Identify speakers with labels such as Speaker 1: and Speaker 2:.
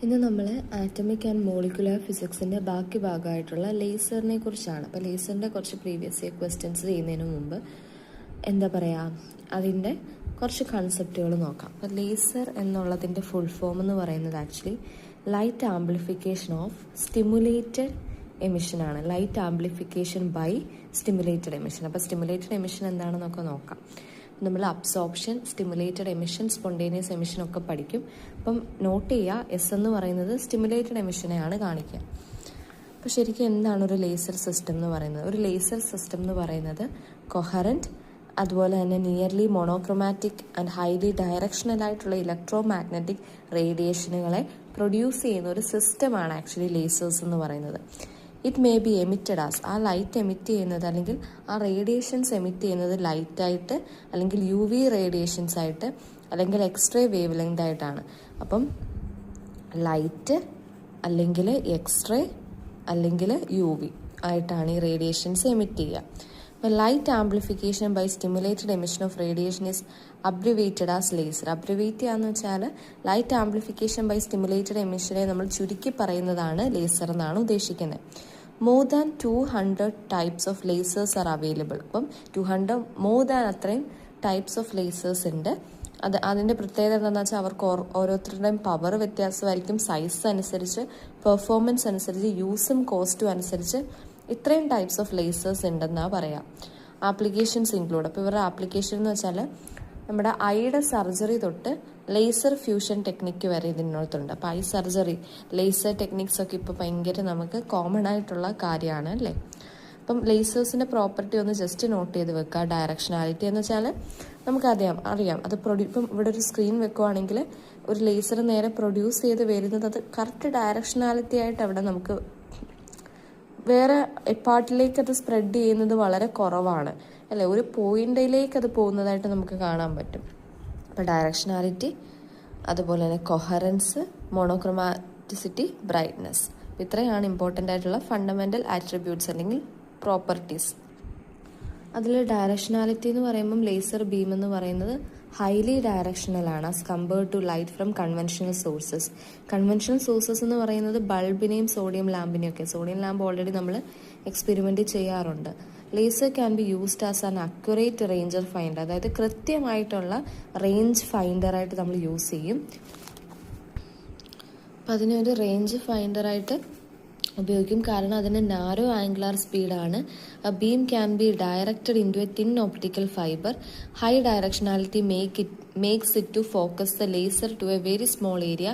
Speaker 1: ഇന്ന് നമ്മൾ atomic and molecular ഫിസിക്സിൻ്റെ ബാക്കി ഭാഗമായിട്ടുള്ള ലേസറിനെ കുറിച്ചാണ്. അപ്പോൾ ലേസറിൻ്റെ കുറച്ച് പ്രീവിയസ് ഇയർ ക്വസ്റ്റ്യൻസ് ചെയ്യുന്നതിന് മുമ്പ് എന്താ പറയുക, അതിൻ്റെ കുറച്ച് കൺസെപ്റ്റുകൾ നോക്കാം. അപ്പോൾ ലേസർ എന്നുള്ളതിൻ്റെ ഫുൾ ഫോം എന്ന് പറയുന്നത് actually light amplification of stimulated എമിഷനാണ്. Light amplification by stimulated emission. അപ്പോൾ സ്റ്റിമുലേറ്റഡ് എമിഷൻ എന്താണെന്നൊക്കെ നോക്കാം. നമ്മൾ absorption, stimulated emission, spontaneous emission ഒക്കെ പഠിക്കും. അപ്പം നോട്ട് ചെയ്യുക, എസ് എന്ന് പറയുന്നത് സ്റ്റിമുലേറ്റഡ് എമിഷനെയാണ് കാണിക്കുക. അപ്പോൾ ശരിക്കും എന്താണ് ഒരു ലേസർ സിസ്റ്റം എന്ന് പറയുന്നത്? ഒരു ലേസർ സിസ്റ്റം എന്ന് പറയുന്നത് കൊഹറൻറ്റ്, അതുപോലെ തന്നെ nearly monochromatic and highly directional ആയിട്ടുള്ള ഇലക്ട്രോ മാഗ്നറ്റിക് റേഡിയേഷനുകളെ പ്രൊഡ്യൂസ് ചെയ്യുന്ന ഒരു സിസ്റ്റമാണ് ആക്ച്വലി ലേസേഴ്സ് എന്ന് പറയുന്നത്. It may be emitted as, ആ ലൈറ്റ് എമിറ്റ് ചെയ്യുന്നത് അല്ലെങ്കിൽ ആ റേഡിയേഷൻസ് എമിറ്റ് ചെയ്യുന്നത് ലൈറ്റായിട്ട്, അല്ലെങ്കിൽ യു വി റേഡിയേഷൻസ് ആയിട്ട്, അല്ലെങ്കിൽ എക്സ്റേ വേവ് ലെങ്ത് ആയിട്ടാണ്. അപ്പം ലൈറ്റ് അല്ലെങ്കിൽ എക്സ്റേ അല്ലെങ്കിൽ യു വി ആയിട്ടാണ് ഈ റേഡിയേഷൻസ് എമിറ്റ് ചെയ്യുക. അപ്പോൾ light amplification by stimulated emission of radiation is abbreviated as laser. Abbreviate ചെയ്യാന്ന് വെച്ചാൽ ലൈറ്റ് ആംപ്ലിഫിക്കേഷൻ ബൈ സ്റ്റിമുലേറ്റഡ് എമിഷനെ നമ്മൾ ചുരുക്കി പറയുന്നതാണ് ലേസർ എന്നാണ് ഉദ്ദേശിക്കുന്നത്. More than 200 types of lasers are available. അപ്പം 200 മോർ ദാൻ അത്രയും ടൈപ്സ് ഓഫ് ലേസേഴ്സ് ഉണ്ട്. അതിൻ്റെ പ്രത്യേകത എന്താണെന്ന് വെച്ചാൽ അവർക്ക് ഓരോരുത്തരുടെയും പവർ വ്യത്യാസമായിരിക്കും, സൈസ് അനുസരിച്ച്, പെർഫോമൻസ് അനുസരിച്ച്, യൂസും കോസ്റ്റും അനുസരിച്ച് ഇത്രയും ടൈപ്സ് ഓഫ് ലേസേഴ്സ് ഉണ്ടെന്നാണ് പറയാം. Applications include. അപ്പോൾ ഇവരുടെ ആപ്ലിക്കേഷൻ എന്ന് വെച്ചാൽ നമ്മുടെ ഐയുടെ സർജറി തൊട്ട് ലേസർ ഫ്യൂഷൻ ടെക്നിക്ക് വരെ ഇതിനകത്തുണ്ട്. അപ്പോൾ ഐ സർജറി, ലേസർ ടെക്നിക്സ് ഒക്കെ ഇപ്പോൾ ഭയങ്കര നമുക്ക് കോമൺ ആയിട്ടുള്ള കാര്യമാണ് അല്ലേ. അപ്പം ലേസേഴ്സിൻ്റെ പ്രോപ്പർട്ടി ഒന്ന് ജസ്റ്റ് നോട്ട് ചെയ്ത് വെക്കുക. ഡയറക്ഷനാലിറ്റി എന്ന് വെച്ചാൽ നമുക്കറിയാം അത് ഇപ്പം ഇവിടെ ഒരു സ്ക്രീൻ വെക്കുവാണെങ്കിൽ ഒരു ലേസർ നേരെ പ്രൊഡ്യൂസ് ചെയ്ത് വരുന്നത് അത് കറക്റ്റ് ഡയറക്ഷനാലിറ്റി ആയിട്ട് അവിടെ നമുക്ക് വേറെ പാർട്ടിലേക്ക് അത് സ്പ്രെഡ് ചെയ്യുന്നത് വളരെ കുറവാണ് അല്ലേ. ഒരു പോയിന്റിലേക്ക് അത് പോകുന്നതായിട്ട് നമുക്ക് കാണാൻ പറ്റും. അപ്പോൾ ഡയറക്ഷനാലിറ്റി, അതുപോലെ തന്നെ കൊഹറൻസ്, മോണോക്രോമാറ്റിസിറ്റി, ബ്രൈറ്റ്നസ്, ഇത്രയാണ് ഇമ്പോർട്ടൻ്റ് ആയിട്ടുള്ള ഫണ്ടമെൻ്റൽ ആട്രിബ്യൂട്ട്സ് അല്ലെങ്കിൽ പ്രോപ്പർട്ടീസ്. അതിൽ ഡയറക്ഷനാലിറ്റി എന്ന് പറയുമ്പം ലേസർ ബീം എന്ന് പറയുന്നത് ഹൈലി ഡയറക്ഷണലാണ് as compared to light from conventional sources. Conventional sources എന്ന് പറയുന്നത് ബൾബിനെയും സോഡിയം ലാമ്പിനെയും ഒക്കെ. സോഡിയം ലാമ്പ് ഓൾറെഡി നമ്മൾ എക്സ്പെരിമെൻ്റ് ചെയ്യാറുണ്ട്. Laser can be used as an accurate ranger finder, അതായത് കൃത്യമായിട്ടുള്ള റേഞ്ച് ഫൈൻഡറായിട്ട് നമ്മൾ യൂസ് ചെയ്യും. അപ്പം അതിനൊരു റേഞ്ച് ഫൈൻഡറായിട്ട് ഉപയോഗിക്കും, കാരണം അതിന് നാരോ ആംഗുലാർ സ്പീഡാണ്. Beam can be directed into a thin optical fibre. High directionality makes it to focus the laser to a very small area